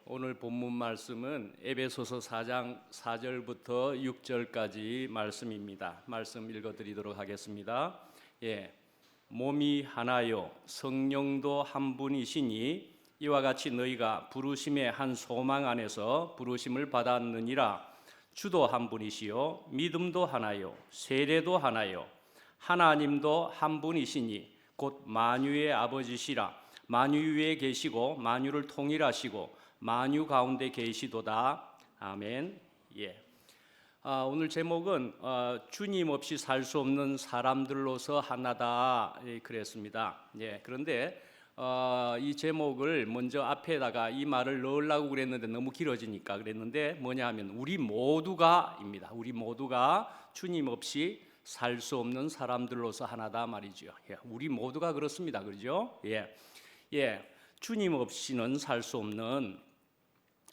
오늘 본문 말씀은 에베소서 4장 4절부터 6절까지 말씀입니다. 말씀 읽어드리도록 하겠습니다. 몸이 하나요 성령도 한 분이시니 이와 같이 너희가 부르심의 한 소망 안에서 부르심을 받았느니라. 주도 한 분이시요 믿음도 하나요 세례도 하나요 하나님도 한 분이시니 곧 만유의 아버지시라. 만유 위에 계시고 만유를 통일하시고 만유 가운데 계시도다. 아멘. 오늘 제목은 주님 없이 살 수 없는 사람들로서 하나다 그랬습니다. 그런데 이 제목을 먼저 앞에다가 이 말을 넣으려고 그랬는데 너무 길어지니까 그랬는데 뭐냐 하면 우리 모두가입니다. 우리 모두가 주님 없이 살 수 없는 사람들로서 하나다 말이죠. 우리 모두가 그렇습니다. 그렇죠? 주님 없이는 살 수 없는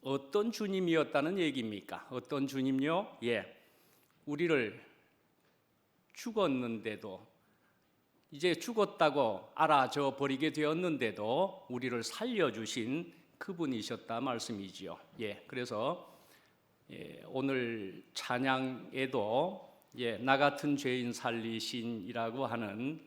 어떤 주님이었다는 얘기입니까? 어떤 주님요? 우리를 죽었는데도 이제 죽었다고 알아져 버리게 되었는데도 우리를 살려주신 그분이셨다 말씀이지요. 그래서 오늘 찬양에도 나 같은 죄인 살리신이라고 하는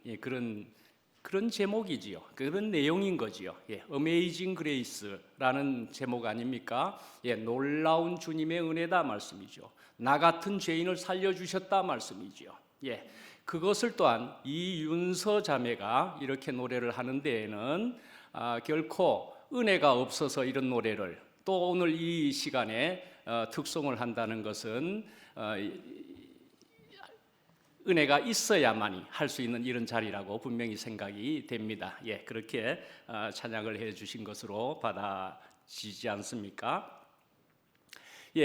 그런 제목이지요. 그런 내용인 거지요. Amazing Grace라는 제목 아닙니까? 놀라운 주님의 은혜다 말씀이죠. 나 같은 죄인을 살려주셨다 말씀이지요. 그것을 또한 이윤서 자매가 이렇게 노래를 하는 데에는 결코 은혜가 없어서 이런 노래를 또 오늘 이 시간에 특송을 한다는 것은 은혜가 있어야만이 할 수 있는 이런 자리라고 분명히 생각이 됩니다. 그렇게 찬양을 해 주신 것으로 받아지지 않습니까?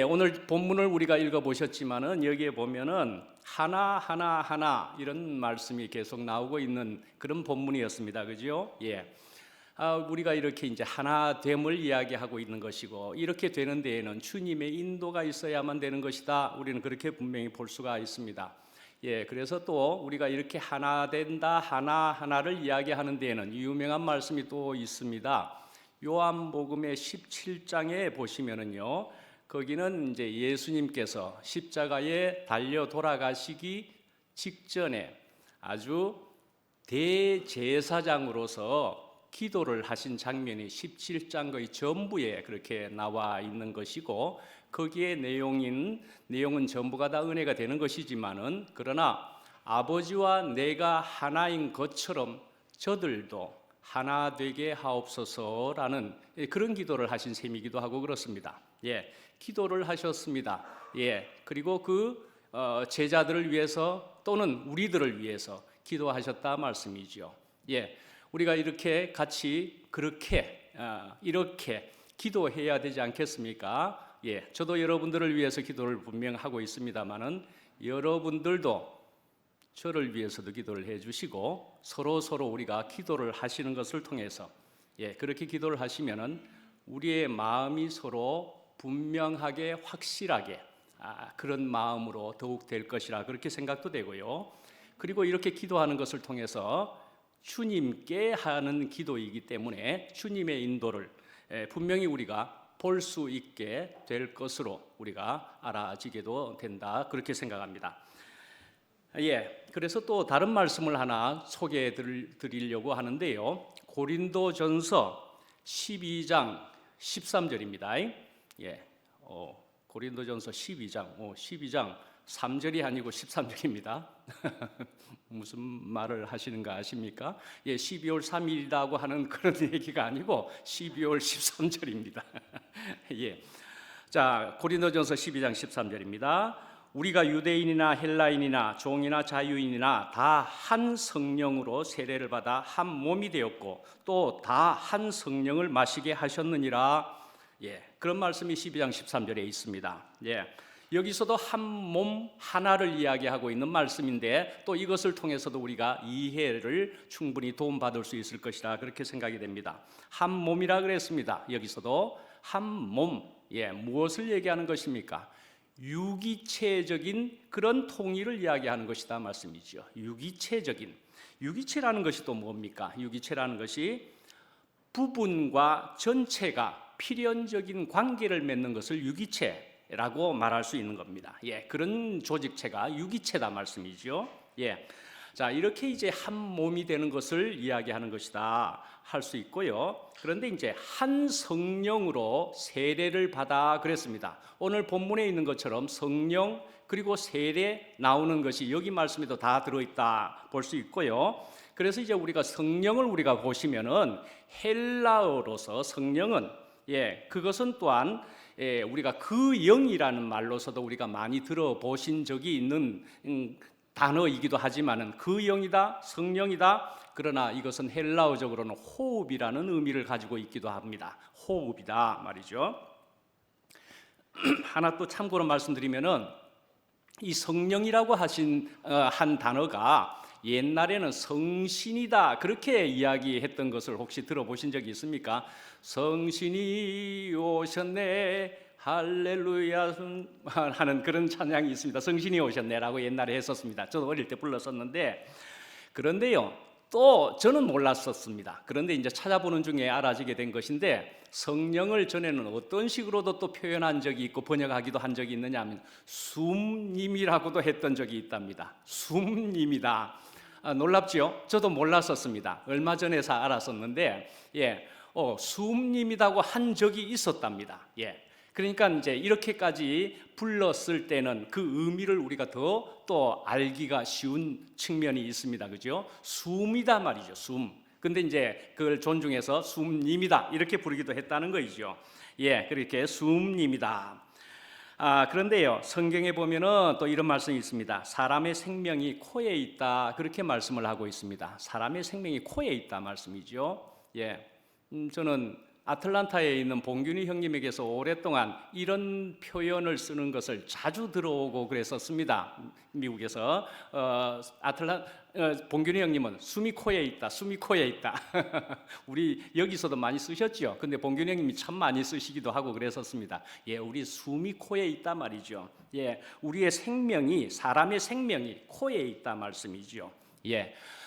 오늘 본문을 우리가 읽어보셨지만은 여기에 보면은 하나 이런 말씀이 계속 나오고 있는 그런 본문이었습니다. 그죠? 우리가 이렇게 이제 하나됨을 이야기하고 있는 것이고 이렇게 되는 데에는 주님의 인도가 있어야만 되는 것이다. 우리는 그렇게 분명히 볼 수가 있습니다. 그래서 또 우리가 이렇게 하나 된다 하나를 이야기하는 데에는 유명한 말씀이 또 있습니다. 요한복음의 17장에 보시면은요, 거기는 이제 예수님께서 십자가에 달려 돌아가시기 직전에 아주 대제사장으로서 기도를 하신 장면이 17장 거의 전부에 그렇게 나와 있는 것이고 거기에 내용은 전부가 다 은혜가 되는 것이지만은 그러나 아버지와 내가 하나인 것처럼 저들도 하나 되게 하옵소서라는 그런 기도를 하신 셈이기도 하고 그렇습니다. 기도를 하셨습니다. 그리고 그 제자들을 위해서 또는 우리들을 위해서 기도하셨다 말씀이죠. 우리가 이렇게 같이 이렇게 기도해야 되지 않겠습니까? 저도 여러분들을 위해서 기도를 분명 하고 있습니다만은 여러분들도 저를 위해서도 기도를 해주시고 서로 우리가 기도를 하시는 것을 통해서 그렇게 기도를 하시면은 우리의 마음이 서로 분명하게 확실하게 그런 마음으로 더욱 될 것이라 그렇게 생각도 되고요. 그리고 이렇게 기도하는 것을 통해서 주님께 하는 기도이기 때문에 주님의 인도를 분명히 우리가 볼 수 있게 될 것으로 우리가 알아지게도 된다 그렇게 생각합니다. 그래서 또 다른 말씀을 하나 소개해 드리려고 하는데요. 고린도전서 12장 13절입니다. 고린도전서 12장 3절이 아니고 13절입니다. 무슨 말을 하시는가 아십니까? 12월 3일이라고 하는 그런 얘기가 아니고 12월 13절입니다. 자, 고린도전서 12장 13절입니다. 우리가 유대인이나 헬라인이나 종이나 자유인이나 다 한 성령으로 세례를 받아 한 몸이 되었고 또 다 한 성령을 마시게 하셨느니라. 그런 말씀이 12장 13절에 있습니다. 여기서도 한 몸 하나를 이야기하고 있는 말씀인데 또 이것을 통해서도 우리가 이해를 충분히 도움받을 수 있을 것이라 그렇게 생각이 됩니다. 한 몸이라 그랬습니다. 여기서도 한 몸, 무엇을 얘기하는 것입니까? 유기체적인 그런 통일을 이야기하는 것이다 말씀이죠. 유기체라는 것이 또 뭡니까? 유기체라는 것이 부분과 전체가 필연적인 관계를 맺는 것을 유기체라고 말할 수 있는 겁니다. 그런 조직체가 유기체다 말씀이죠. 자, 이렇게 이제 한 몸이 되는 것을 이야기하는 것이다 할 수 있고요. 그런데 이제 한 성령으로 세례를 받아 그랬습니다. 오늘 본문에 있는 것처럼 성령 그리고 세례 나오는 것이 여기 말씀에도 다 들어있다 볼 수 있고요. 그래서 이제 우리가 성령을 우리가 보시면은 헬라어로서 성령은 그것은 또한 우리가 그 영이라는 말로서도 우리가 많이 들어보신 적이 있는 단어이기도 하지만은 그 영이다, 성령이다. 그러나 이것은 헬라어적으로는 호흡이라는 의미를 가지고 있기도 합니다. 호흡이다 말이죠. 하나 또 참고로 말씀드리면은 이 성령이라고 한 단어가 옛날에는 성신이다 그렇게 이야기했던 것을 혹시 들어보신 적이 있습니까? 성신이 오셨네 할렐루야 하는 그런 찬양이 있습니다. 성신이 오셨네라고 옛날에 했었습니다. 저도 어릴 때 불렀었는데, 그런데요 또 저는 몰랐었습니다. 그런데 이제 찾아보는 중에 알아지게 된 것인데, 성령을 전에는 어떤 식으로도 또 표현한 적이 있고 번역하기도 한 적이 있느냐 하면 숨님이라고도 했던 적이 있답니다. 숨님이다. 놀랍지요? 저도 몰랐었습니다. 얼마 전에서 알았었는데 숨님이라고 한 적이 있었답니다. 그러니까 이제 이렇게까지 불렀을 때는 그 의미를 우리가 더 또 알기가 쉬운 측면이 있습니다. 그죠? 숨이다 말이죠. 숨. 근데 이제 그걸 존중해서 숨님이다 이렇게 부르기도 했다는 거이죠. 그렇게 숨님이다. 그런데요 성경에 보면은 또 이런 말씀이 있습니다. 사람의 생명이 코에 있다 그렇게 말씀을 하고 있습니다. 사람의 생명이 코에 있다 말씀이죠. 저는 아틀란타에 있는 봉균이 형님에게서 오랫동안 이런 표현을 쓰는 것을 자주 들어오고 그랬었습니다. 미국에서 봉균이 형님은 숨이 코에 있다, 숨이 코에 있다. 우리 여기서도 많이 쓰셨죠. 근데 봉균이 형님이 참 많이 쓰시기도 하고 그랬었습니다. 우리 숨이 코에 있다 말이죠. 우리의 생명이, 사람의 생명이 코에 있다 말씀이죠.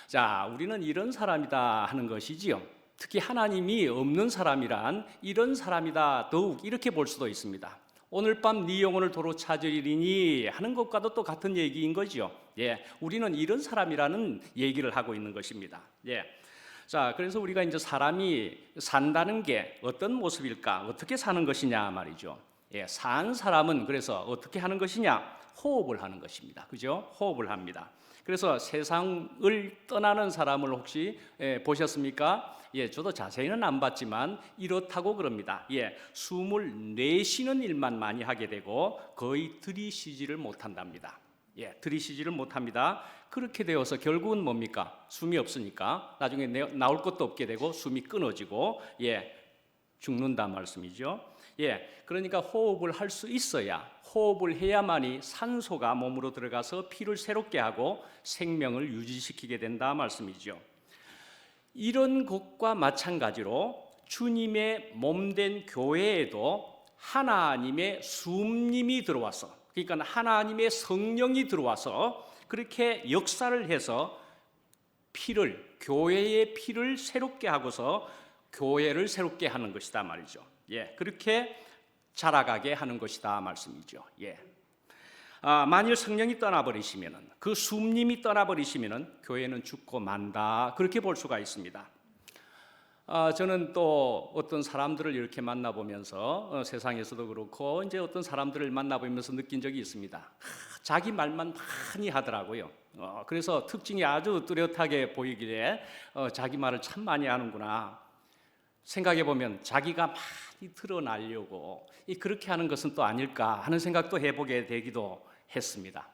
자, 우리는 이런 사람이다 하는 것이지요. 특히 하나님이 없는 사람이란 이런 사람이다 더욱 이렇게 볼 수도 있습니다. 오늘 밤 네 영혼을 도로 찾으리니 하는 것과도 또 같은 얘기인 거죠. 우리는 이런 사람이라는 얘기를 하고 있는 것입니다. 자, 그래서 우리가 이제 사람이 산다는 게 어떤 모습일까? 어떻게 사는 것이냐 말이죠. 산 사람은 그래서 어떻게 하는 것이냐? 호흡을 하는 것입니다. 그죠? 호흡을 합니다. 그래서 세상을 떠나는 사람을 혹시 보셨습니까? 저도 자세히는 안 봤지만 이렇다고 그럽니다. 숨을 내쉬는 일만 많이 하게 되고 거의 들이쉬지를 못한답니다. 들이쉬지를 못합니다. 그렇게 되어서 결국은 뭡니까? 숨이 없으니까 나중에 나올 것도 없게 되고 숨이 끊어지고 죽는다 말씀이죠. 그러니까 호흡을 할 수 있어야, 호흡을 해야만이 산소가 몸으로 들어가서 피를 새롭게 하고 생명을 유지시키게 된다 말씀이죠. 이런 것과 마찬가지로 주님의 몸된 교회에도 하나님의 숨님이 들어와서, 그러니까 하나님의 성령이 들어와서 그렇게 역사를 해서 교회의 피를 새롭게 하고서 교회를 새롭게 하는 것이다 말이죠. 그렇게 자라가게 하는 것이다 말씀이죠. 만일 성령이 떠나버리시면은, 그 숨님이 떠나버리시면은 교회는 죽고 만다 그렇게 볼 수가 있습니다. 저는 또 어떤 사람들을 이렇게 만나보면서 세상에서도 그렇고 이제 어떤 사람들을 만나보면서 느낀 적이 있습니다. 자기 말만 많이 하더라고요. 그래서 특징이 아주 뚜렷하게 보이기에 자기 말을 참 많이 하는구나 생각해 보면 자기가 많이 드러나려고 그렇게 하는 것은 또 아닐까 하는 생각도 해보게 되기도 했습니다.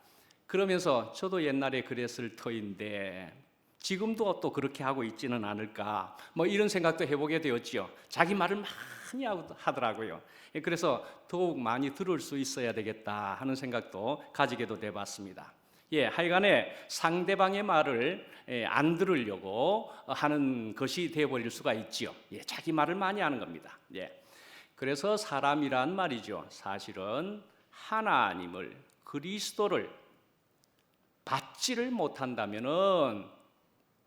그러면서 저도 옛날에 그랬을 터인데 지금도 또 그렇게 하고 있지는 않을까 이런 생각도 해보게 되었지요. 자기 말을 많이 하더라고요. 그래서 더욱 많이 들을 수 있어야 되겠다 하는 생각도 가지게도 돼봤습니다. 하여간에 상대방의 말을 안 들으려고 하는 것이 되어버릴 수가 있지요. 자기 말을 많이 하는 겁니다. 그래서 사람이란 말이죠. 사실은 하나님을, 그리스도를 받지를 못한다면은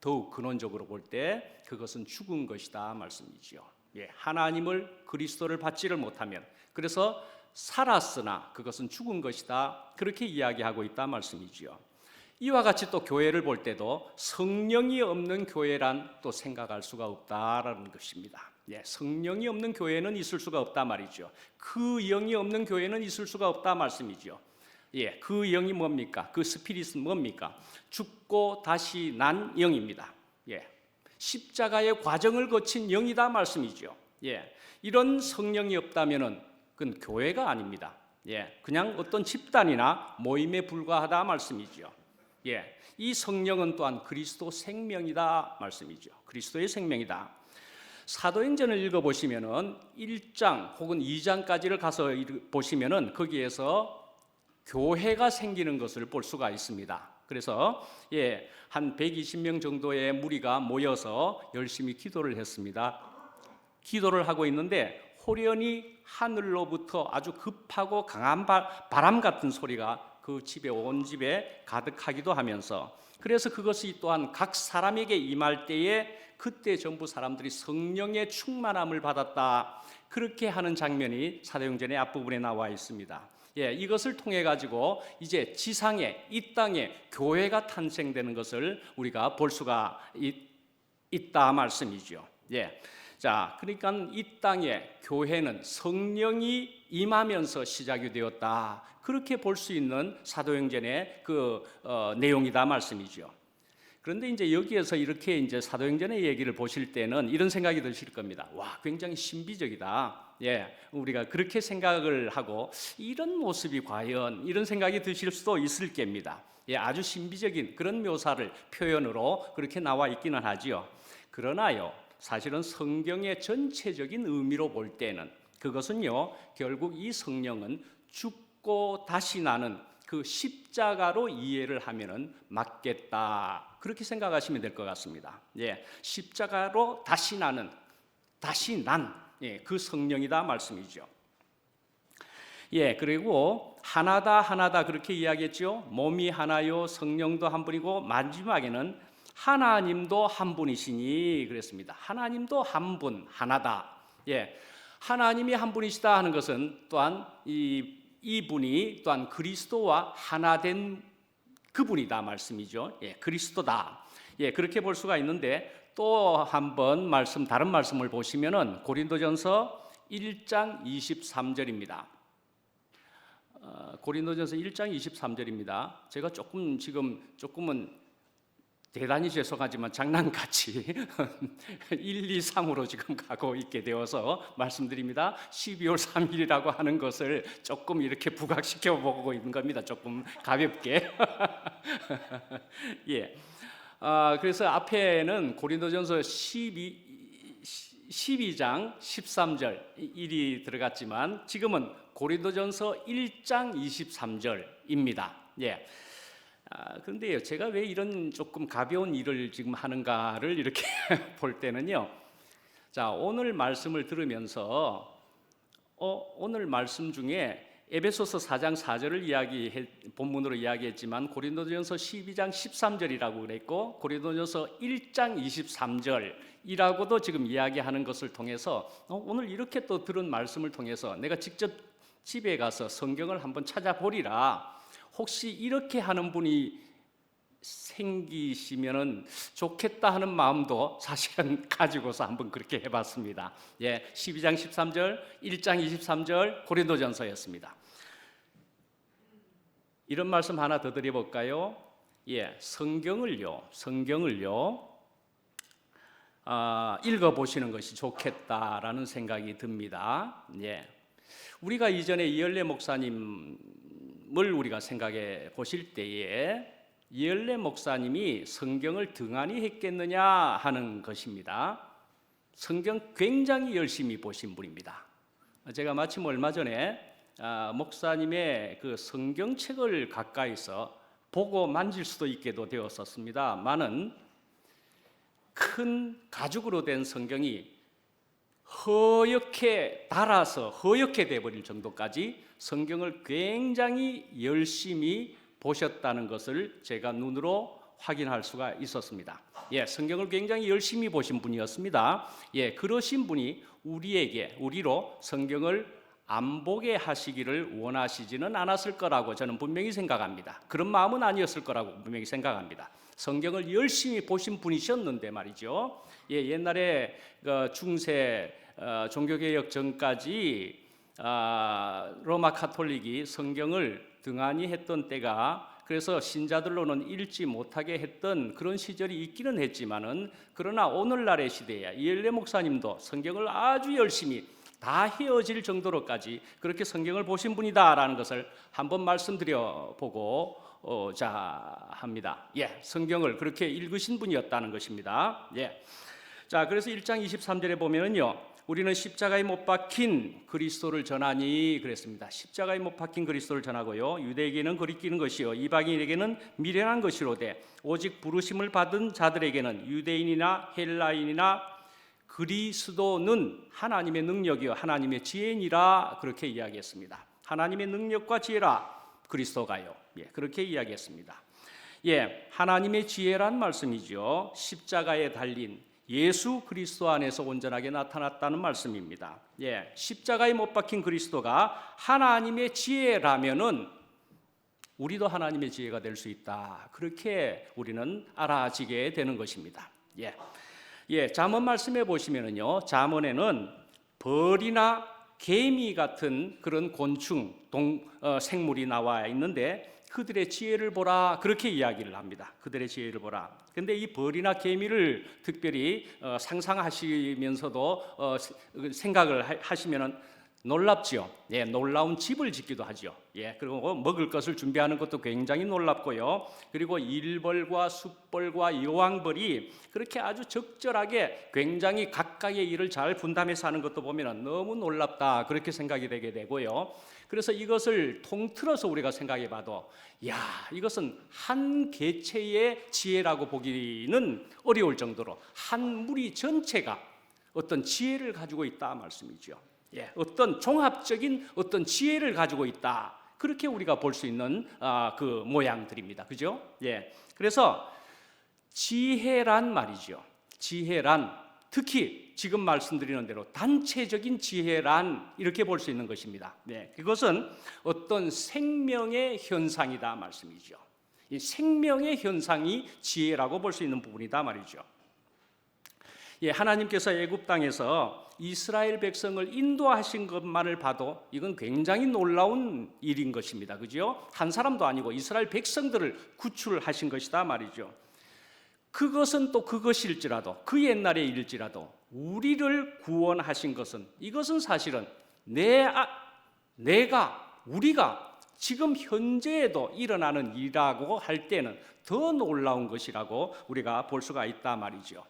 더욱 근원적으로 볼 때 그것은 죽은 것이다 말씀이죠. 예, 하나님을 그리스도를 받지를 못하면, 그래서 살았으나 그것은 죽은 것이다, 그렇게 이야기하고 있다 말씀이지요. 이와 같이 또 교회를 볼 때도 성령이 없는 교회란 또 생각할 수가 없다라는 것입니다. 예, 성령이 없는 교회는 있을 수가 없다 말이죠. 그 영이 없는 교회는 있을 수가 없다 말씀이죠. 예, 그 영이 뭡니까? 그 스피릿은 뭡니까? 죽고 다시 난 영입니다. 예, 십자가의 과정을 거친 영이다 말씀이죠. 예, 이런 성령이 없다면은 그건 교회가 아닙니다. 예, 그냥 어떤 집단이나 모임에 불과하다 말씀이죠. 예, 이 성령은 또한 그리스도 생명이다 말씀이죠. 그리스도의 생명이다. 사도행전을 읽어보시면은 1장 혹은 2장까지를 가서 보시면은 거기에서 교회가 생기는 것을 볼 수가 있습니다. 그래서 예, 한 120명 정도의 무리가 모여서 열심히 기도를 했습니다. 기도를 하고 있는데 호련히 하늘로부터 아주 급하고 강한 바람 같은 소리가 그 집에, 온 집에 가득하기도 하면서, 그래서 그것이 또한 각 사람에게 임할 때에 그때 전부 사람들이 성령의 충만함을 받았다, 그렇게 하는 장면이 사도행전의 앞부분에 나와 있습니다. 예, 이것을 통해 가지고 이제 지상에, 이 땅에 교회가 탄생되는 것을 우리가 볼 수가 있다 말씀이죠. 예. 자, 그러니까 이 땅에 교회는 성령이 임하면서 시작이 되었다, 그렇게 볼 수 있는 사도행전의 그 내용이다 말씀이죠. 그런데 이제 여기에서 이렇게 이제 사도행전의 얘기를 보실 때는 이런 생각이 드실 겁니다. 와, 굉장히 신비적이다. 예, 우리가 그렇게 생각을 하고 이런 모습이 과연, 이런 생각이 드실 수도 있을 겁니다. 예, 아주 신비적인 그런 묘사를 표현으로 그렇게 나와 있기는 하지요. 그러나요, 사실은 성경의 전체적인 의미로 볼 때는 그것은요, 결국 이 성령은 죽고 다시 나는 그 십자가로 이해를 하면은 맞겠다, 그렇게 생각하시면 될 것 같습니다. 예, 십자가로 다시 나는, 다시 난, 예, 그 성령이다 말씀이죠. 예, 그리고 하나다 하나다 그렇게 이야기했죠. 몸이 하나요, 성령도 한 분이고, 마지막에는 하나님도 한 분이시니 그랬습니다. 하나님도 한 분, 하나다. 예, 하나님이 한 분이시다 하는 것은 또한 이분이 또한 그리스도와 하나 된 그분이다 말씀이죠. 예, 그리스도다. 예, 그렇게 볼 수가 있는데, 또 한 번 다른 말씀을 보시면은 고린도전서 1장 23절입니다. 고린도전서 1장 23절입니다. 제가 조금은 대단히 죄송하지만 장난같이 1, 2, 3으로 지금 가고 있게 되어서 말씀드립니다. 12월 3일이라고 하는 것을 조금 이렇게 부각시켜 보고 있는 겁니다. 조금 가볍게. 예. 그래서 앞에는 고린도전서 12장 13절 1이 들어갔지만 지금은 고린도전서 1장 23절입니다. 예. 그런데요, 제가 왜 이런 조금 가벼운 일을 지금 하는가를 이렇게 볼 때는요, 자, 오늘 말씀을 들으면서 오늘 말씀 중에 에베소서 4장 4절을 본문으로 이야기했지만 고린도전서 12장 13절이라고 그랬고 고린도전서 1장 23절이라고도 지금 이야기하는 것을 통해서 오늘 이렇게 또 들은 말씀을 통해서 내가 직접 집에 가서 성경을 한번 찾아보리라, 혹시 이렇게 하는 분이 생기시면은 좋겠다 하는 마음도 사실은 가지고서 한번 그렇게 해봤습니다. 예, 12장 13절, 1장 23절 고린도전서였습니다. 이런 말씀 하나 더 드려볼까요? 예, 성경을요 읽어보시는 것이 좋겠다라는 생각이 듭니다. 예, 우리가 이전에 이열래 목사님을 우리가 생각해 보실 때에 이열래 목사님이 성경을 등한히 했겠느냐 하는 것입니다. 성경 굉장히 열심히 보신 분입니다. 제가 마침 얼마 전에 목사님의 그 성경책을 가까이서 보고 만질 수도 있게도 되었었습니다만은 큰 가죽으로 된 성경이 허옇게 달아서 허옇게 돼버릴 정도까지 성경을 굉장히 열심히 보셨다는 것을 제가 눈으로 확인할 수가 있었습니다. 예, 성경을 굉장히 열심히 보신 분이었습니다. 예, 그러신 분이 우리로 성경을 안 보게 하시기를 원하시지는 않았을 거라고 저는 분명히 생각합니다. 그런 마음은 아니었을 거라고 분명히 생각합니다. 성경을 열심히 보신 분이셨는데 말이죠. 옛날에 중세 종교개혁 전까지 로마 카톨릭이 성경을 등한히 했던 때가, 그래서 신자들로는 읽지 못하게 했던 그런 시절이 있기는 했지만은, 그러나 오늘날의 시대에 이엘레 목사님도 성경을 아주 열심히 다 헤어질 정도로까지 그렇게 성경을 보신 분이다라는 것을 한번 말씀드려 보고 합니다. 성경을 그렇게 읽으신 분이었다는 것입니다. 자, 그래서 1장 23절에 보면은요, 우리는 십자가에 못 박힌 그리스도를 전하니 그랬습니다. 십자가에 못 박힌 그리스도를 전하고요, 유대에게는 거리끼는 것이요 이방인에게는 미련한 것이로되 오직 부르심을 받은 자들에게는 유대인이나 헬라인이나 그리스도는 하나님의 능력이요 하나님의 지혜니라, 그렇게 이야기했습니다. 하나님의 능력과 지혜라 그리스도가요. 그렇게 이야기했습니다. 하나님의 지혜란 말씀이죠. 십자가에 달린 예수 그리스도 안에서 온전하게 나타났다는 말씀입니다. 십자가에 못 박힌 그리스도가 하나님의 지혜라면은 우리도 하나님의 지혜가 될 수 있다, 그렇게 우리는 알아지게 되는 것입니다. 잠언 말씀해 보시면은요, 잠언에는 벌이나 개미 같은 그런 곤충, 생물이 나와 있는데 그들의 지혜를 보라, 그렇게 이야기를 합니다. 그들의 지혜를 보라. 근데 이 벌이나 개미를 특별히 상상하시면서도 생각을 하시면은 놀랍지요. 놀라운 집을 짓기도 하죠. 그리고 먹을 것을 준비하는 것도 굉장히 놀랍고요. 그리고 일벌과 숫벌과 여왕벌이 그렇게 아주 적절하게 굉장히 각각의 일을 잘 분담해서 하는 것도 보면 너무 놀랍다, 그렇게 생각이 되게 되고요. 그래서 이것을 통틀어서 우리가 생각해 봐도 이것은 한 개체의 지혜라고 보기는 어려울 정도로 한 무리 전체가 어떤 지혜를 가지고 있다 말씀이죠. 어떤 종합적인 어떤 지혜를 가지고 있다, 그렇게 우리가 볼 수 있는 그 모양들입니다. 그죠? 그래서 지혜란 말이죠. 지혜란 특히 지금 말씀드리는 대로 단체적인 지혜란 이렇게 볼 수 있는 것입니다. 그것은 어떤 생명의 현상이다 말씀이죠. 이 생명의 현상이 지혜라고 볼 수 있는 부분이다 말이죠. 하나님께서 애굽 땅에서 이스라엘 백성을 인도하신 것만을 봐도 이건 굉장히 놀라운 일인 것입니다. 그죠? 한 사람도 아니고 이스라엘 백성들을 구출하신 것이다 말이죠. 그것은 또 그것일지라도, 그 옛날의 일일지라도 우리를 구원하신 것은, 이것은 사실은 우리가 지금 현재에도 일어나는 일이라고 할 때는 더 놀라운 것이라고 우리가 볼 수가 있다 말이죠.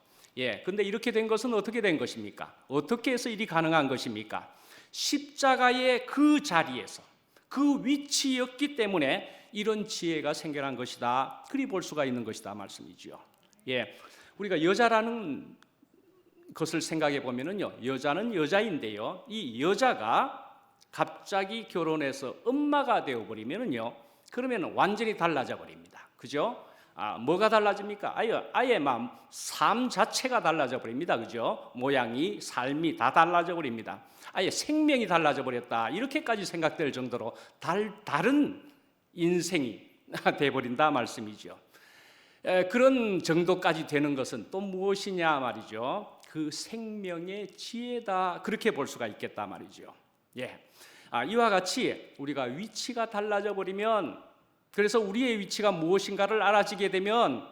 근데 이렇게 된 것은 어떻게 된 것입니까? 어떻게 해서 일이 가능한 것입니까? 십자가의 그 자리에서, 그 위치였기 때문에 이런 지혜가 생겨난 것이다, 그리 볼 수가 있는 것이다 말씀이죠. 우리가 여자라는 것을 생각해 보면은요, 여자는 여자인데요, 이 여자가 갑자기 결혼해서 엄마가 되어 버리면은요, 그러면 완전히 달라져 버립니다. 그죠? 뭐가 달라집니까? 아예 삶 자체가 달라져 버립니다. 그죠? 모양이, 삶이 다 달라져 버립니다. 아예 생명이 달라져 버렸다, 이렇게까지 생각될 정도로 다른 인생이 돼 버린다 말씀이죠. 그런 정도까지 되는 것은 또 무엇이냐 말이죠. 그 생명의 지혜다, 그렇게 볼 수가 있겠다 말이죠. 이와 같이 우리가 위치가 달라져 버리면, 그래서 우리의 위치가 무엇인가를 알아지게 되면,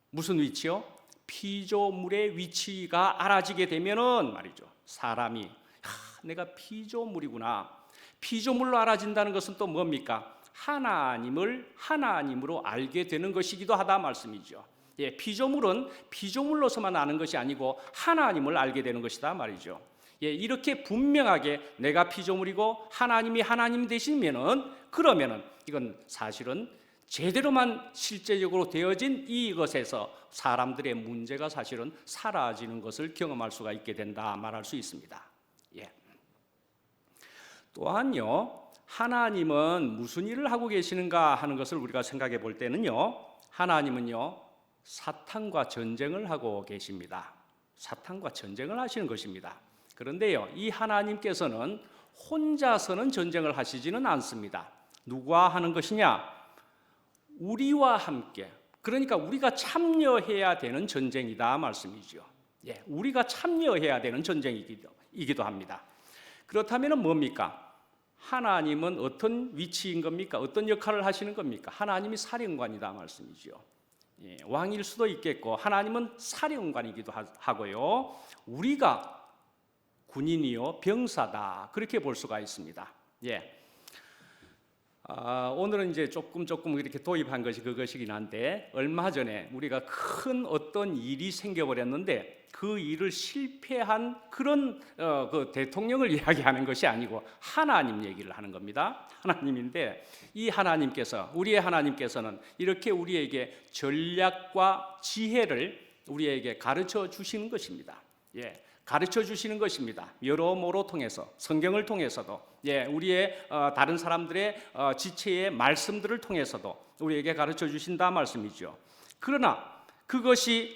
무슨 위치요? 피조물의 위치가 알아지게 되면은 말이죠, 사람이 내가 피조물이구나. 피조물로 알아진다는 것은 또 뭡니까? 하나님을 하나님으로 알게 되는 것이기도 하다 말씀이죠. 피조물은 피조물로서만 아는 것이 아니고 하나님을 알게 되는 것이다 말이죠. 이렇게 분명하게 내가 피조물이고 하나님이 하나님 되시면은, 그러면은 이건 사실은 제대로만 실제적으로 되어진 이것에서 사람들의 문제가 사실은 사라지는 것을 경험할 수가 있게 된다 말할 수 있습니다. 또한요, 하나님은 무슨 일을 하고 계시는가 하는 것을 우리가 생각해 볼 때는요, 하나님은요 사탄과 전쟁을 하고 계십니다. 사탄과 전쟁을 하시는 것입니다. 그런데요, 이 하나님께서는 혼자서는 전쟁을 하시지는 않습니다. 누구와 하는 것이냐? 우리와 함께. 그러니까 우리가 참여해야 되는 전쟁이다 말씀이죠. 예, 우리가 참여해야 되는 전쟁이기도 합니다. 그렇다면 뭡니까? 하나님은 어떤 위치인 겁니까? 어떤 역할을 하시는 겁니까? 하나님이 사령관이다 말씀이죠. 예, 왕일 수도 있겠고 하나님은 사령관이기도 하고요. 우리가 군인이요 병사다 그렇게 볼 수가 있습니다. 예. 오늘은 이제 조금 이렇게 도입한 것이 그것이긴 한데 얼마 전에 우리가 큰 어떤 일이 생겨버렸는데 그 일을 실패한 그런 그 대통령을 이야기하는 것이 아니고 하나님 얘기를 하는 겁니다. 하나님인데 이 하나님께서 우리의 하나님께서는 이렇게 우리에게 전략과 지혜를 우리에게 가르쳐 주시는 것입니다. 예. 가르쳐 주시는 것입니다. 여러모로 통해서 성경을 통해서도 우리의 다른 사람들의 지체의 말씀들을 통해서도 우리에게 가르쳐 주신다 말씀이죠. 그러나 그것이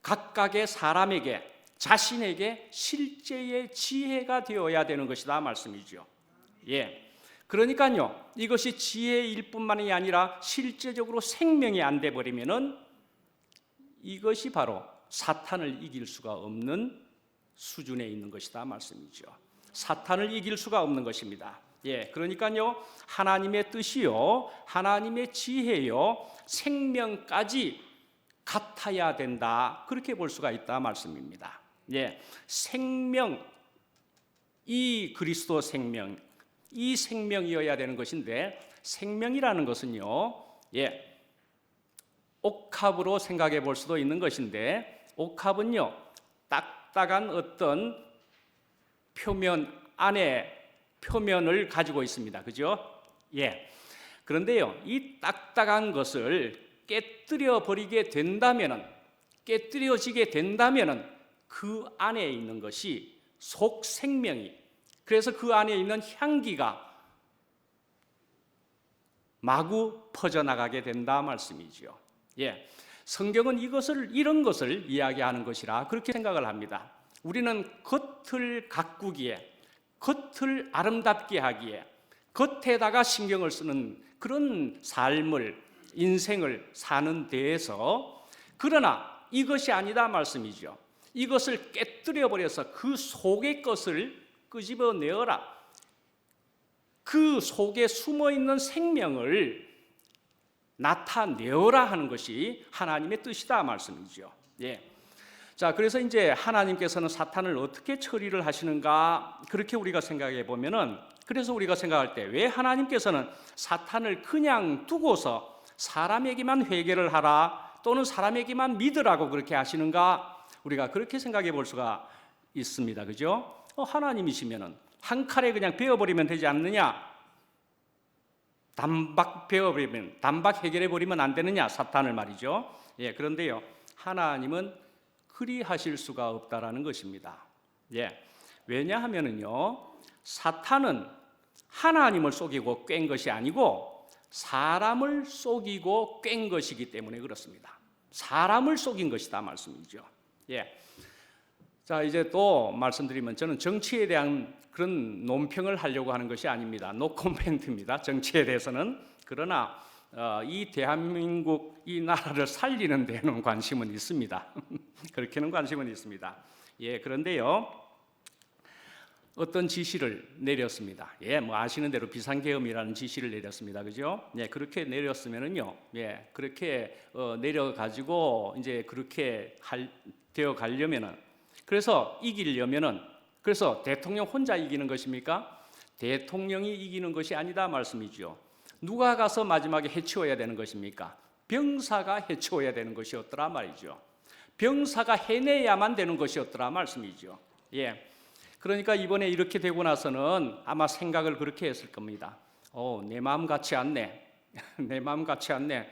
각각의 사람에게 자신에게 실제의 지혜가 되어야 되는 것이다 말씀이죠. 예. 그러니까요. 이것이 지혜일 뿐만이 아니라 실제적으로 생명이 안 돼 버리면은 이것이 바로 사탄을 이길 수가 없는 수준에 있는 것이다 말씀이죠. 사탄을 이길 수가 없는 것입니다. 예, 그러니까요 하나님의 뜻이요, 하나님의 지혜요, 생명까지 같아야 된다 그렇게 볼 수가 있다 말씀입니다. 예, 생명, 이 그리스도 생명, 이 생명이어야 되는 것인데 생명이라는 것은요, 예, 옥합으로 생각해 볼 수도 있는 것인데 옥합은요 딱딱한 어떤 표면 안에 표면을 가지고 있습니다. 그죠? 예. 그런데요, 이 딱딱한 것을 깨뜨려지게 된다면은 그 안에 있는 것이 속 생명이, 그래서 그 안에 있는 향기가 마구 퍼져나가게 된다 말씀이죠. 예. 성경은 이런 것을 이야기하는 것이라 그렇게 생각을 합니다. 우리는 겉을 가꾸기에, 겉을 아름답게 하기에, 겉에다가 신경을 쓰는 그런 삶을, 인생을 사는 데에서, 그러나 이것이 아니다 말씀이죠. 이것을 깨뜨려 버려서 그 속의 것을 끄집어내어라. 그 속에 숨어 있는 생명을 나타내어라 하는 것이 하나님의 뜻이다 말씀이죠. 예. 자, 그래서 이제 하나님께서는 사탄을 어떻게 처리를 하시는가 그렇게 우리가 생각해 보면은, 그래서 우리가 생각할 때 왜 하나님께서는 사탄을 그냥 두고서 사람에게만 회개를 하라 또는 사람에게만 믿으라고 그렇게 하시는가, 우리가 그렇게 생각해 볼 수가 있습니다. 그죠? 하나님이시면은 한 칼에 그냥 베어버리면 되지 않느냐? 단박 베어버리면, 단박 해결해 버리면 안 되느냐, 사탄을 말이죠. 예, 그런데요, 하나님은 그리 하실 수가 없다라는 것입니다. 예, 왜냐하면은요, 사탄은 하나님을 속이고 꽹 것이 아니고 사람을 속이고 꽹 것이기 때문에 그렇습니다. 사람을 속인 것이다 말씀이죠. 예. 자, 이제 또 말씀드리면 저는 정치에 대한 그런 논평을 하려고 하는 것이 아닙니다. 노 코멘트입니다. 정치에 대해서는. 그러나 이 대한민국 이 나라를 살리는 데는 관심은 있습니다. 그렇게는 관심은 있습니다. 예, 그런데요, 어떤 지시를 내렸습니다. 예, 뭐 아시는 대로 비상계엄이라는 지시를 내렸습니다. 그죠? 예, 그렇게 내렸으면은요, 예, 그렇게 내려가지고 이제 그렇게 되어 가려면은, 그래서 이기려면은, 그래서 대통령 혼자 이기는 것입니까? 대통령이 이기는 것이 아니다 말씀이죠. 누가 가서 마지막에 해치워야 되는 것입니까? 병사가 해치워야 되는 것이었더라 말이죠. 병사가 해내야만 되는 것이었더라 말씀이죠. 예. 그러니까 이번에 이렇게 되고 나서는 아마 생각을 그렇게 했을 겁니다. 내 마음 같지 않네. 내 마음 같지 않네.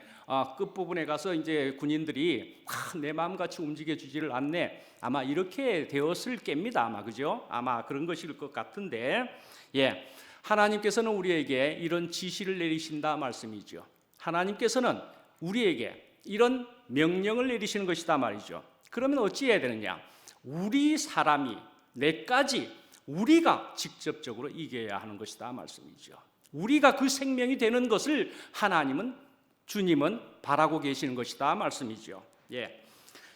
끝부분에 가서 이제 군인들이 내 마음 같이 움직여 주지를 않네. 아마 이렇게 되었을 겁니다. 아마, 그죠? 아마 그런 것일 것 같은데, 예. 하나님께서는 우리에게 이런 지시를 내리신다 말씀이죠. 하나님께서는 우리에게 이런 명령을 내리시는 것이다 말이죠. 그러면 어찌 해야 되느냐? 우리 사람이 내까지 우리가 직접적으로 이겨야 하는 것이다 말씀이죠. 우리가 그 생명이 되는 것을 주님은 바라고 계시는 것이다 말씀이죠.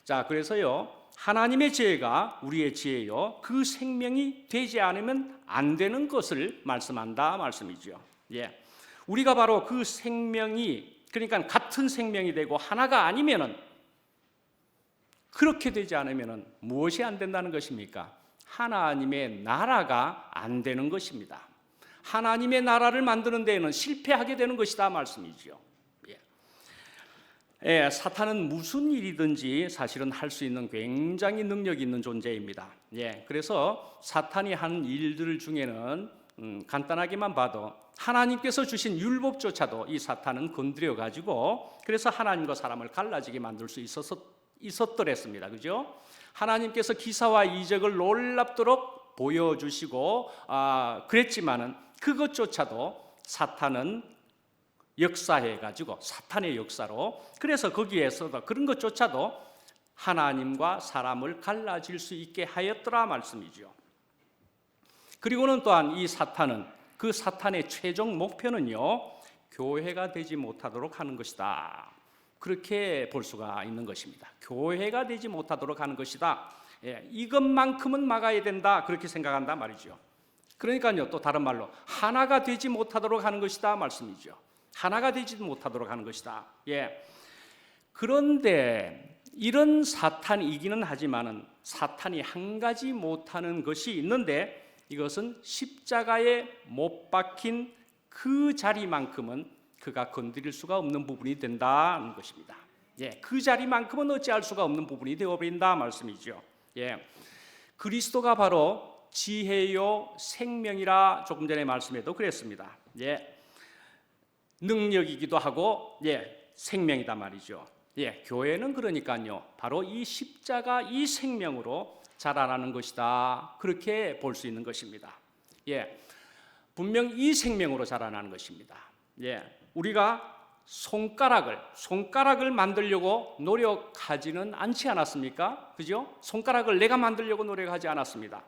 자, 그래서요, 하나님의 지혜가 우리의 지혜요, 그 생명이 되지 않으면 안 되는 것을 말씀한다 말씀이죠. 우리가 바로 그 생명이, 그러니까 같은 생명이 되고 하나가 아니면은, 그렇게 되지 않으면은 무엇이 안 된다는 것입니까? 하나님의 나라가 안 되는 것입니다. 하나님의 나라를 만드는 데에는 실패하게 되는 것이다 말씀이죠. 사탄은 무슨 일이든지 사실은 할 수 있는 굉장히 능력 있는 존재입니다. 그래서 사탄이 하는 일들 중에는 간단하게만 봐도 하나님께서 주신 율법조차도 이 사탄은 건드려 가지고 그래서 하나님과 사람을 갈라지게 만들 수 있었더랬습니다. 그죠? 하나님께서 기사와 이적을 놀랍도록 보여주시고 그랬지만은 그것조차도 사탄은 역사해가지고 사탄의 역사로, 그래서 거기에서도 그런 것조차도 하나님과 사람을 갈라질 수 있게 하였더라 말씀이죠. 그리고는 또한 이 사탄은, 그 사탄의 최종 목표는요, 교회가 되지 못하도록 하는 것이다. 그렇게 볼 수가 있는 것입니다. 교회가 되지 못하도록 하는 것이다. 이것만큼은 막아야 된다. 그렇게 생각한다 말이죠. 그러니까요, 또 다른 말로 하나가 되지 못하도록 하는 것이다 말씀이죠. 하나가 되지 못하도록 하는 것이다. 그런데 이런 사탄이기는 하지만은 사탄이 한 가지 못하는 것이 있는데, 이것은 십자가에 못 박힌 그 자리만큼은 그가 건드릴 수가 없는 부분이 된다는 것입니다. 그 자리만큼은 어찌할 수가 없는 부분이 되어버린다 말씀이죠. 그리스도가 바로 지혜요 생명이라 조금 전에 말씀에도 그랬습니다. 능력이기도 하고 생명이다 말이죠. 교회는 그러니까요, 바로 이 십자가 이 생명으로 자라나는 것이다. 그렇게 볼 수 있는 것입니다. 분명 이 생명으로 자라나는 것입니다. 우리가 손가락을 만들려고 노력하지는 않지 않았습니까? 그죠? 손가락을 내가 만들려고 노력하지 않았습니다.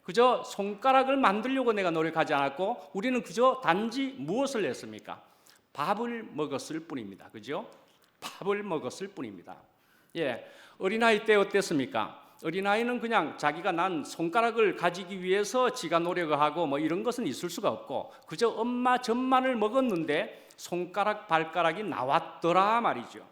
그저 손가락을 만들려고 내가 노력하지 않았고, 우리는 그저 단지 무엇을 했습니까? 밥을 먹었을 뿐입니다. 그죠? 밥을 먹었을 뿐입니다. 어린아이 때 어땠습니까? 어린아이는 그냥 자기가 난 손가락을 가지기 위해서 지가 노력을 하고 뭐 이런 것은 있을 수가 없고, 그저 엄마 젖만을 먹었는데 손가락 발가락이 나왔더라 말이죠.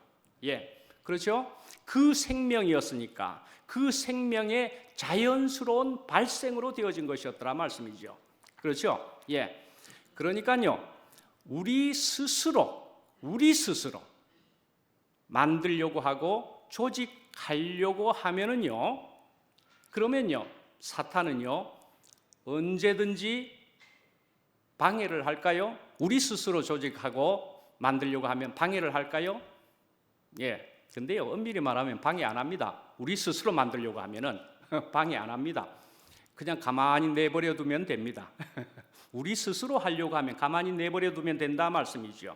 그렇죠? 그 생명이었으니까 그 생명의 자연스러운 발생으로 되어진 것이었더라 말씀이죠. 그렇죠? 그러니까요, 우리 스스로 만들려고 하고 조직하려고 하면은요, 그러면요, 사탄은요 언제든지 방해를 할까요? 우리 스스로 조직하고 만들려고 하면 방해를 할까요? 근데요, 엄밀히 말하면 방해 안 합니다. 우리 스스로 만들려고 하면은 방해 안 합니다. 그냥 가만히 내버려 두면 됩니다. 우리 스스로 하려고 하면 가만히 내버려 두면 된다 말씀이죠.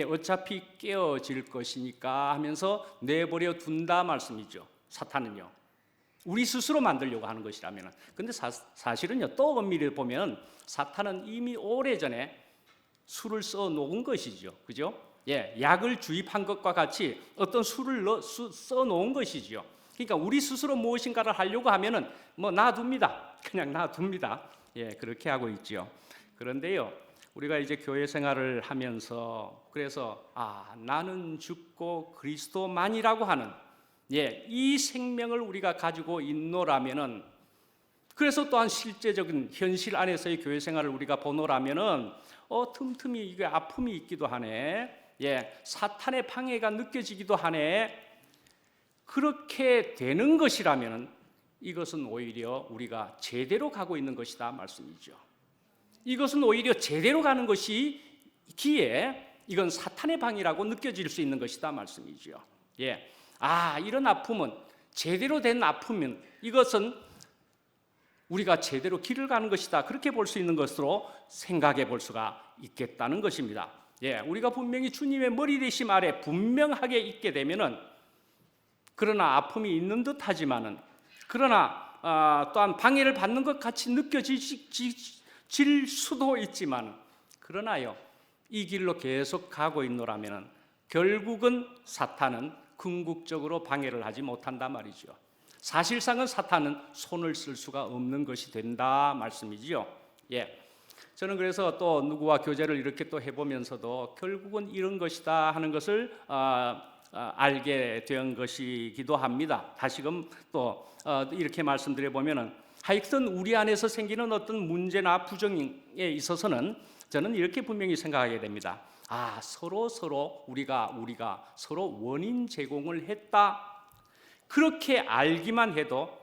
어차피 깨어질 것이니까 하면서 내버려 둔다 말씀이죠. 사탄은요, 우리 스스로 만들려고 하는 것이라면. 근데 사실은요, 또 엄밀히 보면 사탄은 이미 오래전에 술을 써 놓은 것이죠. 그죠? 약을 주입한 것과 같이 어떤 술을 써 놓은 것이죠. 그러니까 우리 스스로 무엇인가를 하려고 하면은 뭐 놔둡니다. 그냥 놔둡니다. 그렇게 하고 있죠. 그런데요, 우리가 이제 교회 생활을 하면서 그래서 나는 죽고 그리스도만이라고 하는 이 생명을 우리가 가지고 있노라면은, 그래서 또한 실제적인 현실 안에서의 교회 생활을 우리가 보노라면은 틈틈이 이게 아픔이 있기도 하네. 사탄의 방해가 느껴지기도 하네. 그렇게 되는 것이라면은 이것은 오히려 우리가 제대로 가고 있는 것이다 말씀이죠. 이것은 오히려 제대로 가는 것이기에 이건 사탄의 방해라고 느껴질 수 있는 것이다 말씀이죠. 이런 아픔은, 제대로 된 아픔은 이것은 우리가 제대로 길을 가는 것이다. 그렇게 볼 수 있는 것으로 생각해 볼 수가 있겠다는 것입니다. 우리가 분명히 주님의 머리 되심 아래 분명하게 있게 되면은, 그러나 아픔이 있는 듯 하지만은 그러나 또한 방해를 받는 것 같이 느껴질 수도 있지만, 그러나요, 이 길로 계속 가고 있노라면 결국은 사탄은 궁극적으로 방해를 하지 못한다 말이죠. 사실상은 사탄은 손을 쓸 수가 없는 것이 된다 말씀이지요. 예. 저는 그래서 또 누구와 교제를 이렇게 또 해보면서도 결국은 이런 것이다 하는 것을 알게 된 것이기도 합니다. 다시금 또 이렇게 말씀드려 보면은, 하여튼 우리 안에서 생기는 어떤 문제나 부정에 있어서는 저는 이렇게 분명히 생각하게 됩니다. 서로 우리가 서로 원인 제공을 했다. 그렇게 알기만 해도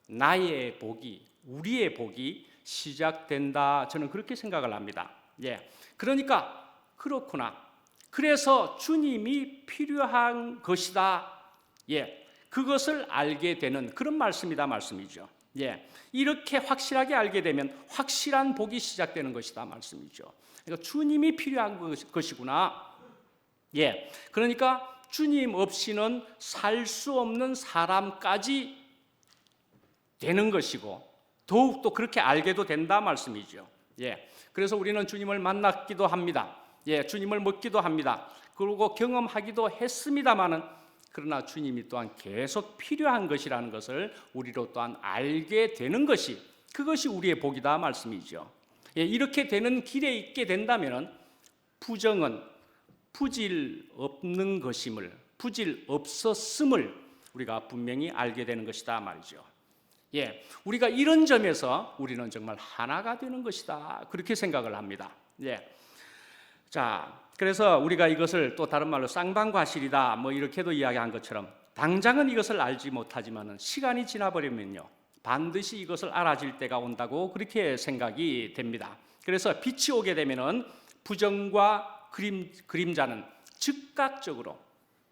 나의 복이, 우리의 복이 시작된다. 저는 그렇게 생각을 합니다. 예. 그러니까 그렇구나. 그래서 주님이 필요한 것이다. 예. 그것을 알게 되는 그런 말씀이죠. 예. 이렇게 확실하게 알게 되면 확실한 복이 시작되는 것이다 말씀이죠. 그러니까 주님이 필요한 것이구나. 예. 그러니까 주님 없이는 살 수 없는 사람까지 되는 것이고, 더욱더 그렇게 알게도 된다 말씀이죠. 예. 그래서 우리는 주님을 만났기도 합니다. 예. 주님을 먹기도 합니다. 그리고 경험하기도 했습니다마는, 그러나 주님이 또한 계속 필요한 것이라는 것을 우리로 또한 알게 되는 것이, 그것이 우리의 복이다 말씀이죠. 예. 이렇게 되는 길에 있게 된다면 부정은 부질 없는 것임을, 부질 없었음을 우리가 분명히 알게 되는 것이다 말이죠. 예, 우리가 이런 점에서 우리는 정말 하나가 되는 것이다, 그렇게 생각을 합니다. 예, 자, 그래서 우리가 이것을 또 다른 말로 쌍방과실이다 뭐 이렇게도 이야기한 것처럼, 당장은 이것을 알지 못하지만은 시간이 지나버리면요 반드시 이것을 알아질 때가 온다고 그렇게 생각이 됩니다. 그래서 빛이 오게 되면은 부정과 그림자는 즉각적으로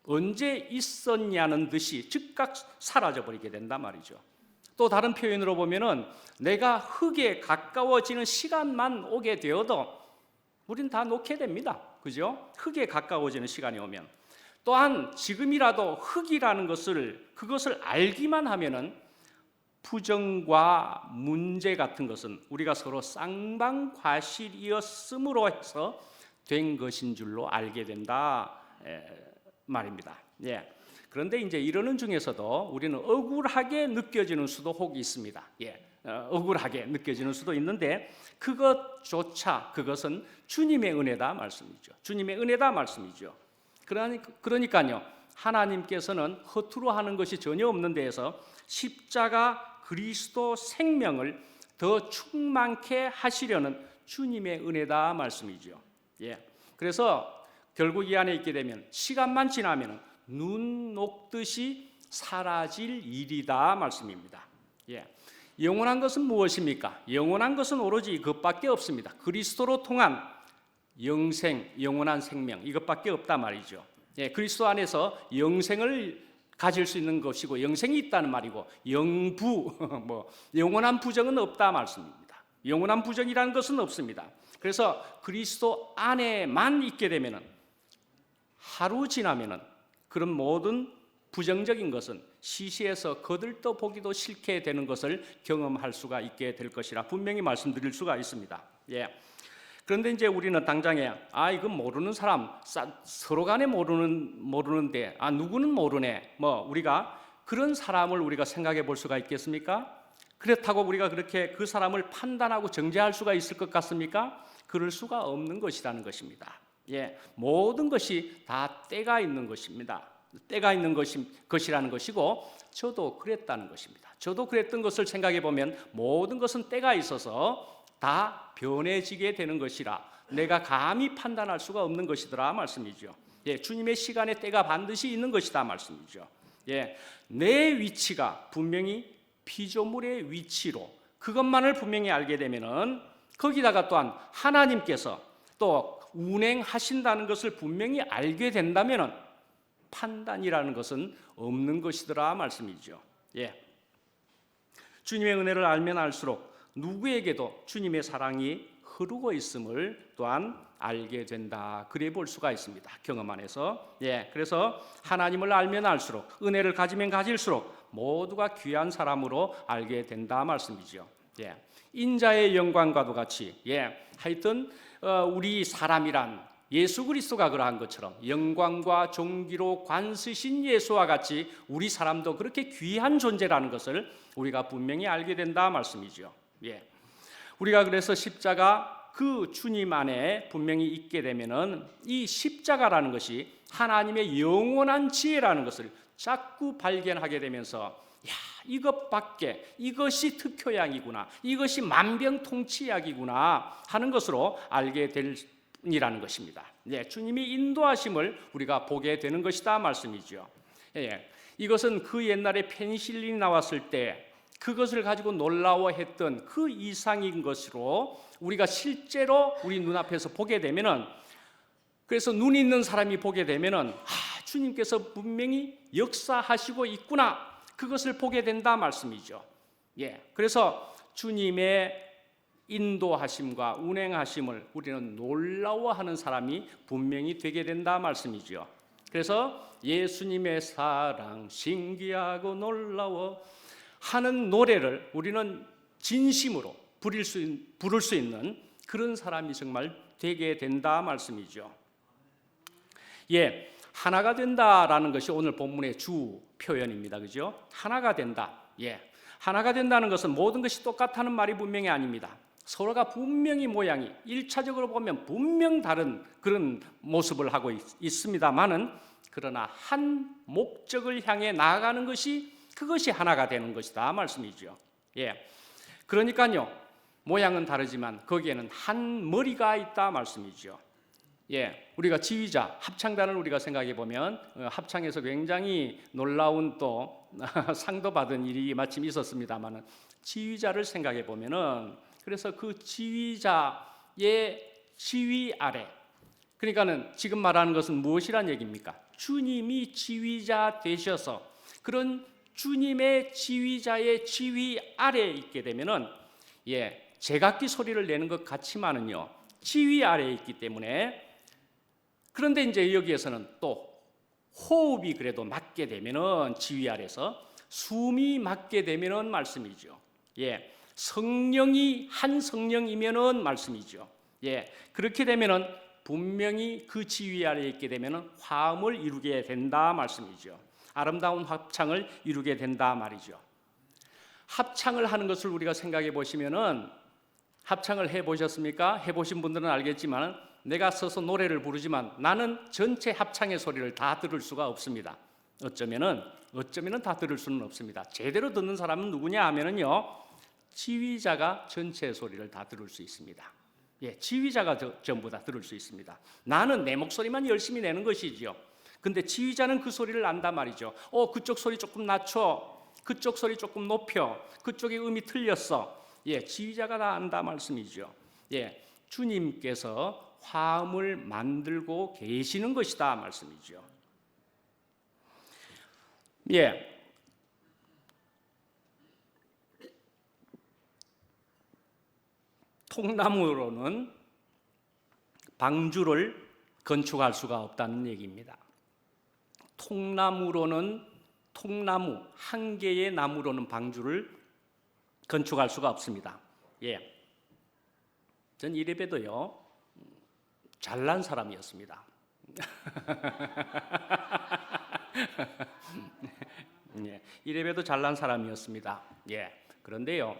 언제 있었냐는 듯이 즉각 사라져버리게 된단 말이죠. 또 다른 표현으로 보면은, 내가 흙에 가까워지는 시간만 오게 되어도 우린 다 놓게 됩니다. 그죠? 흙에 가까워지는 시간이 오면. 또한 지금이라도 흙이라는 그것을 알기만 하면은 부정과 문제 같은 것은 우리가 서로 쌍방과실이었음으로 해서 된 것인 줄로 알게 된다 말입니다. 예. 그런데 이제 이러는 중에서도 우리는 억울하게 느껴지는 수도 혹 있습니다. 예. 억울하게 느껴지는 수도 있는데, 그것은 주님의 은혜다 말씀이죠. 주님의 은혜다 말씀이죠. 그러니까요, 하나님께서는 허투루 하는 것이 전혀 없는 데에서 십자가 그리스도 생명을 더 충만케 하시려는 주님의 은혜다 말씀이죠. 예. 그래서 결국 이 안에 있게 되면 시간만 지나면 눈 녹듯이 사라질 일이다 말씀입니다. 예. 영원한 것은 무엇입니까? 영원한 것은 오로지 그것밖에 없습니다. 그리스도로 통한 영생, 영원한 생명, 이것밖에 없다 말이죠. 예. 그리스도 안에서 영생을 가질 수 있는 것이고, 영생이 있다는 말이고, 영부, 영원한 부정은 없다 말씀입니다. 영원한 부정이라는 것은 없습니다. 그래서 그리스도 안에만 있게 되면은, 하루 지나면은 그런 모든 부정적인 것은 시시해서 거들떠 보기도 싫게 되는 것을 경험할 수가 있게 될 것이라 분명히 말씀드릴 수가 있습니다. 예. 그런데 이제 우리는 당장에 이건 모르는 사람, 서로 간에 모르는데 누구는 모르네, 우리가 그런 사람을 우리가 생각해 볼 수가 있겠습니까? 그렇다고 우리가 그렇게 그 사람을 판단하고 정죄할 수가 있을 것 같습니까? 그럴 수가 없는 것이라는 것입니다. 예, 모든 것이 다 때가 있는 것입니다. 때가 있는 것이라는 것이고, 저도 그랬다는 것입니다. 저도 그랬던 것을 생각해 보면 모든 것은 때가 있어서 다 변해지게 되는 것이라 내가 감히 판단할 수가 없는 것이더라 말씀이죠. 예, 주님의 시간에 때가 반드시 있는 것이다 말씀이죠. 예, 내 위치가 분명히 피조물의 위치로, 그것만을 분명히 알게 되면은, 거기다가 또한 하나님께서 또 운행하신다는 것을 분명히 알게 된다면은 판단이라는 것은 없는 것이더라 말씀이죠. 예. 주님의 은혜를 알면 알수록 누구에게도 주님의 사랑이 흐르고 있음을 또한 알게 된다. 그래 볼 수가 있습니다. 경험 안에서. 그래서 하나님을 알면 알수록, 은혜를 가지면 가질수록 모두가 귀한 사람으로 알게 된다 말씀이죠. 인자의 영광과도 같이 하여튼 우리 사람이란 예수 그리스도가 그러한 것처럼 영광과 존귀로 관쓰신 예수와 같이 우리 사람도 그렇게 귀한 존재라는 것을 우리가 분명히 알게 된다 말씀이죠. 우리가 그래서 십자가 그 주님 안에 분명히 있게 되면은 이 십자가라는 것이 하나님의 영원한 지혜라는 것을 자꾸 발견하게 되면서 이것이 특효약이구나, 이것이 만병통치약이구나 하는 것으로 알게 될 이라는 것입니다. 주님이 인도하심을 우리가 보게 되는 것이다 말씀이죠. 이것은 그 옛날에 페니실린이 나왔을 때 그것을 가지고 놀라워했던 그 이상인 것으로 우리가 실제로 우리 눈앞에서 보게 되면은, 그래서 눈 있는 사람이 보게 되면은 주님께서 분명히 역사하시고 있구나, 그것을 보게 된다 말씀이죠. 그래서 주님의 인도하심과 운행하심을 우리는 놀라워하는 사람이 분명히 되게 된다 말씀이죠. 그래서 예수님의 사랑 신기하고 놀라워 하는 노래를 우리는 진심으로 부를 수 있는 그런 사람이 정말 되게 된다 말씀이죠. 하나가 된다라는 것이 오늘 본문의 주 표현입니다. 그죠? 하나가 된다. 하나가 된다는 것은 모든 것이 똑같다는 말이 분명히 아닙니다. 서로가 분명히 모양이 1차적으로 보면 분명 다른 그런 모습을 하고 있습니다만은, 그러나 한 목적을 향해 나아가는 것이, 그것이 하나가 되는 것이다 말씀이죠. 그러니까요, 모양은 다르지만 거기에는 한 머리가 있다 말씀이죠. 우리가 지휘자, 합창단을 우리가 생각해 보면 합창에서 굉장히 놀라운 또 상도 받은 일이 마침 있었습니다만은, 지휘자를 생각해 보면은, 그래서 그 지휘자의 지휘 아래, 그러니까는 지금 말하는 것은 무엇이란 얘기입니까? 주님이 지휘자 되셔서 그런 주님의 지휘자의 지휘 아래에 있게 되면은, 제각기 소리를 내는 것 같지만은요, 지휘 아래에 있기 때문에, 그런데 이제 여기에서는 또 호흡이 그래도 맞게 되면은, 지휘 아래서 숨이 맞게 되면은 말씀이죠. 성령이 한 성령이면은 말씀이죠. 그렇게 되면은 분명히 그 지휘 아래에 있게 되면은 화음을 이루게 된다 말씀이죠. 아름다운 합창을 이루게 된다 말이죠. 합창을 하는 것을 우리가 생각해 보시면은, 합창을 해 보셨습니까? 해 보신 분들은 알겠지만, 내가 서서 노래를 부르지만 나는 전체 합창의 소리를 다 들을 수가 없습니다. 어쩌면은 다 들을 수는 없습니다. 제대로 듣는 사람은 누구냐 하면은요, 지휘자가 전체 소리를 다 들을 수 있습니다. 지휘자가 전부 다 들을 수 있습니다. 나는 내 목소리만 열심히 내는 것이지요. 근데 지휘자는 그 소리를 안다 말이죠. 그쪽 소리 조금 낮춰, 그쪽 소리 조금 높여, 그쪽의 음이 틀렸어. 지휘자가 다 안다 말씀이죠. 주님께서 화음을 만들고 계시는 것이다 말씀이죠. 통나무로는 방주를 건축할 수가 없다는 얘기입니다. 통나무 한 개의 나무로는 방주를 건축할 수가 없습니다. 전 이래봬도요, 잘난 사람이었습니다. 이래봬도 잘난 사람이었습니다. 그런데요,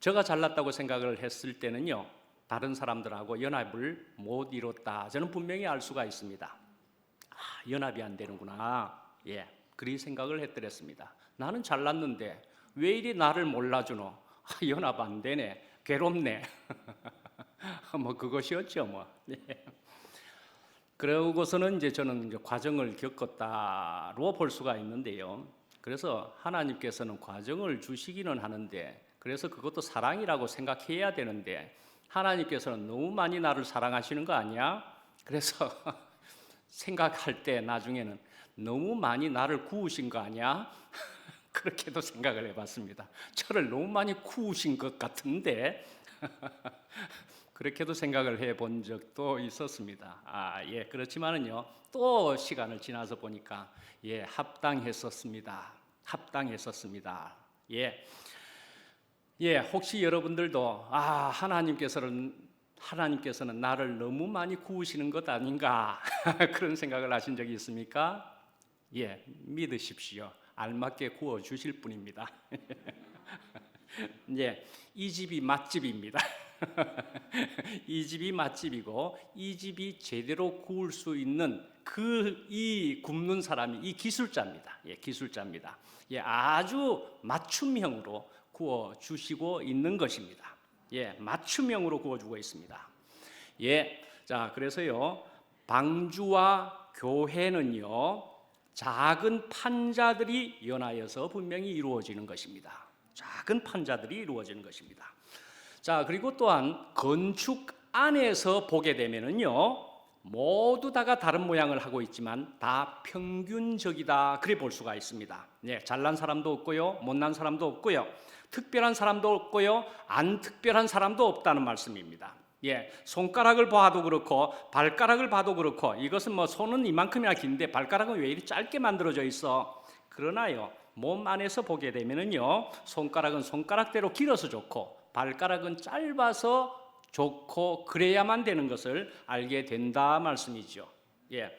제가 잘났다고 생각을 했을 때는요, 다른 사람들하고 연합을 못 이뤘다, 저는 분명히 알 수가 있습니다. 연합이 안 되는구나, 그리 생각을 했더랬습니다. 나는 잘났는데 왜 이리 나를 몰라주노? 연합 안 되네, 괴롭네. 뭐 그것이었죠. 그러고서는 이제 저는 이제 과정을 겪었다로 볼 수가 있는데요. 그래서 하나님께서는 과정을 주시기는 하는데, 그래서 그것도 사랑이라고 생각해야 되는데, 하나님께서는 너무 많이 나를 사랑하시는 거 아니야? 그래서 생각할 때 나중에는 너무 많이 나를 구우신 거 아니야? 그렇게도 생각을 해봤습니다. 저를 너무 많이 구우신 것 같은데 그렇게도 생각을 해본 적도 있었습니다. 예, 그렇지만은요, 또 시간을 지나서 보니까 예, 합당했었습니다. 합당했었습니다. 예, 예, 혹시 여러분들도 하나님께서는 나를 너무 많이 구우시는 것 아닌가 그런 생각을 하신 적이 있습니까? 예, 믿으십시오. 알맞게 구워 주실 분입니다. 예, 이 집이 맛집입니다. 이 집이 맛집이고 이 집이 제대로 구울 수 있는 이 굽는 사람이 이 기술자입니다. 예, 기술자입니다. 예, 아주 맞춤형으로 구워 주시고 있는 것입니다. 예, 맞춤형으로 구워 주고 있습니다. 예, 자, 그래서요, 방주와 교회는요, 작은 판자들이 연하여서 분명히 이루어지는 것입니다. 작은 판자들이 이루어지는 것입니다. 자, 그리고 또한 건축 안에서 보게 되면은요, 모두 다가 다른 모양을 하고 있지만 다 평균적이다 그래 볼 수가 있습니다. 예, 잘난 사람도 없고요, 못난 사람도 없고요, 특별한 사람도 없고요, 안 특별한 사람도 없다는 말씀입니다. 예, 손가락을 봐도 그렇고 발가락을 봐도 그렇고, 이것은 뭐 손은 이만큼이나 긴데 발가락은 왜 이리 짧게 만들어져 있어? 그러나요, 몸 안에서 보게 되면은요, 손가락은 손가락대로 길어서 좋고 발가락은 짧아서 좋고 그래야만 되는 것을 알게 된다 말씀이죠. 예,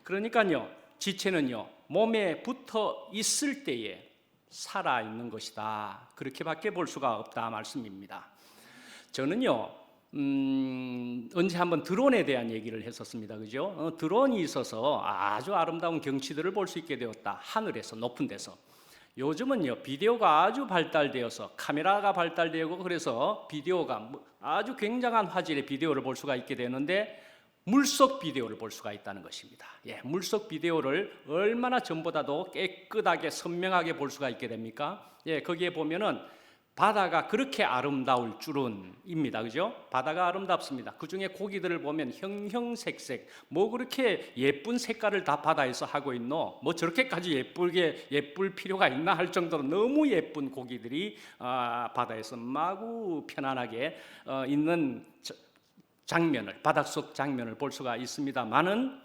그러니까요, 지체는요, 몸에 붙어 있을 때에 살아 있는 것이다, 그렇게밖에 볼 수가 없다 말씀입니다. 저는요, 언제 한번 드론에 대한 얘기를 했었습니다. 그죠? 드론이 있어서 아주 아름다운 경치들을 볼 수 있게 되었다. 하늘에서, 높은 데서. 요즘은요, 비디오가 아주 발달되어서, 카메라가 발달되고, 그래서 비디오가 아주 굉장한 화질의 비디오를 볼 수가 있게 되는데, 물속 비디오를 볼 수가 있다는 것입니다. 예, 물속 비디오를 얼마나 전보다도 깨끗하게 선명하게 볼 수가 있게 됩니까? 예, 거기에 보면은 바다가 그렇게 아름다울 줄은입니다. 그죠? 바다가 아름답습니다. 그 중에 고기들을 보면 형형색색, 뭐 그렇게 예쁜 색깔을 다 바다에서 하고 있노? 뭐 저렇게까지 예쁠 필요가 있나 할 정도로 너무 예쁜 고기들이 바다에서 마구 편안하게 있는 장면을, 바닷속 장면을 볼 수가 있습니다만은,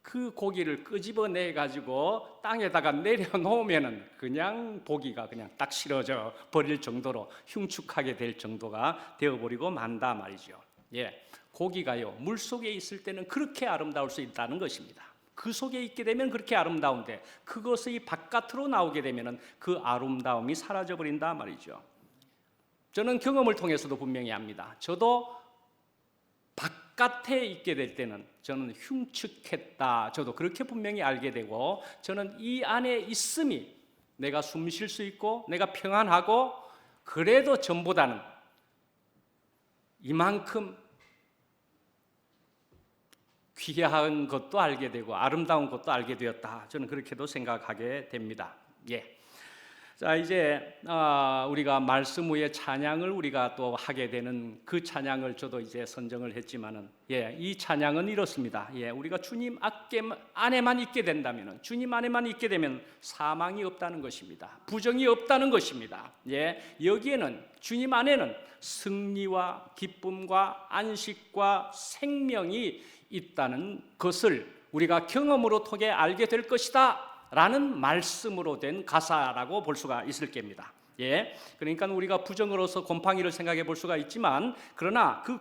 그 고기를 끄집어내 가지고 땅에다가 내려놓으면은 그냥 보기가 그냥 딱 싫어져 버릴 정도로 흉측하게 될 정도가 되어버리고 만다 말이죠. 예, 고기가요, 물 속에 있을 때는 그렇게 아름다울 수 있다는 것입니다. 그 속에 있게 되면 그렇게 아름다운데, 그것이 바깥으로 나오게 되면은 그 아름다움이 사라져 버린다 말이죠. 저는 경험을 통해서도 분명히 압니다. 저도 바깥에 있게 될 때는 저는 흉측했다, 저도 그렇게 분명히 알게 되고, 저는 이 안에 있음이 내가 숨 쉴 수 있고 내가 평안하고, 그래도 전보다는 이만큼 귀한 것도 알게 되고 아름다운 것도 알게 되었다, 저는 그렇게도 생각하게 됩니다. 예. 자, 이제 우리가 말씀 후에 찬양을 우리가 또 하게 되는 그 찬양을 저도 이제 선정을 했지만은, 예, 이 찬양은 이렇습니다. 예, 우리가 주님 안에만 있게 된다면은, 주님 안에만 있게 되면 사망이 없다는 것입니다. 부정이 없다는 것입니다. 예, 여기에는, 주님 안에는 승리와 기쁨과 안식과 생명이 있다는 것을 우리가 경험으로 통해 알게 될 것이다 라는 말씀으로 된 가사라고 볼 수가 있을 겁니다. 예, 그러니까 우리가 부정으로서 곰팡이를 생각해 볼 수가 있지만, 그러나 그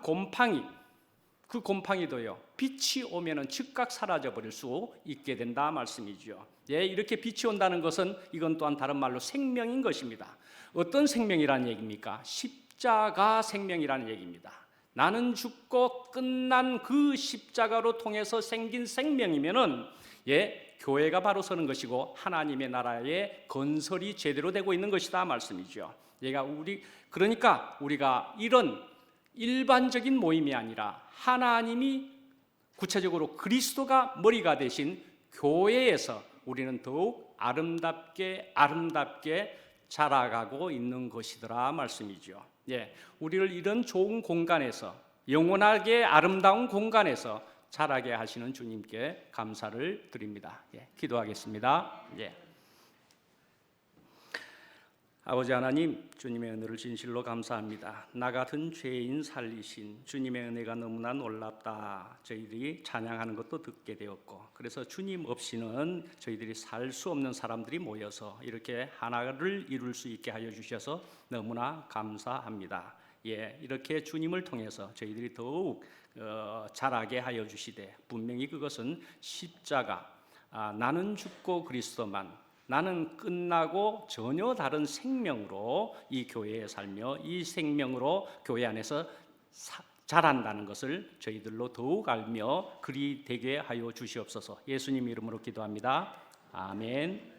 곰팡이도요, 빛이 오면은 즉각 사라져 버릴 수 있게 된다 말씀이죠. 예, 이렇게 빛이 온다는 것은 이건 또한 다른 말로 생명인 것입니다. 어떤 생명이라는 얘기입니까? 십자가 생명이라는 얘기입니다. 나는 죽고 끝난 그 십자가로 통해서 생긴 생명이면은, 예, 교회가 바로 서는 것이고 하나님의 나라의 건설이 제대로 되고 있는 것이다 말씀이죠. 그러니까 우리가 이런 일반적인 모임이 아니라 하나님이 구체적으로 그리스도가 머리가 되신 교회에서 우리는 더욱 아름답게 자라가고 있는 것이더라 말씀이죠. 예, 우리를 이런 좋은 공간에서, 영원하게 아름다운 공간에서 자라게 하시는 주님께 감사를 드립니다. 예, 기도하겠습니다. 예. 아버지 하나님, 주님의 은혜를 진실로 감사합니다. 나 같은 죄인 살리신 주님의 은혜가 너무나 놀랍다. 저희들이 찬양하는 것도 듣게 되었고, 그래서 주님 없이는 저희들이 살 수 없는 사람들이 모여서 이렇게 하나를 이룰 수 있게 하여 주셔서 너무나 감사합니다. 예, 이렇게 주님을 통해서 저희들이 더욱 자라게 하여 주시되, 분명히 그것은 십자가, 나는 죽고 그리스도만, 나는 끝나고 전혀 다른 생명으로 이 교회에 살며 이 생명으로 교회 안에서 자란다는 것을 저희들로 더욱 알며 그리 되게 하여 주시옵소서. 예수님 이름으로 기도합니다. 아멘.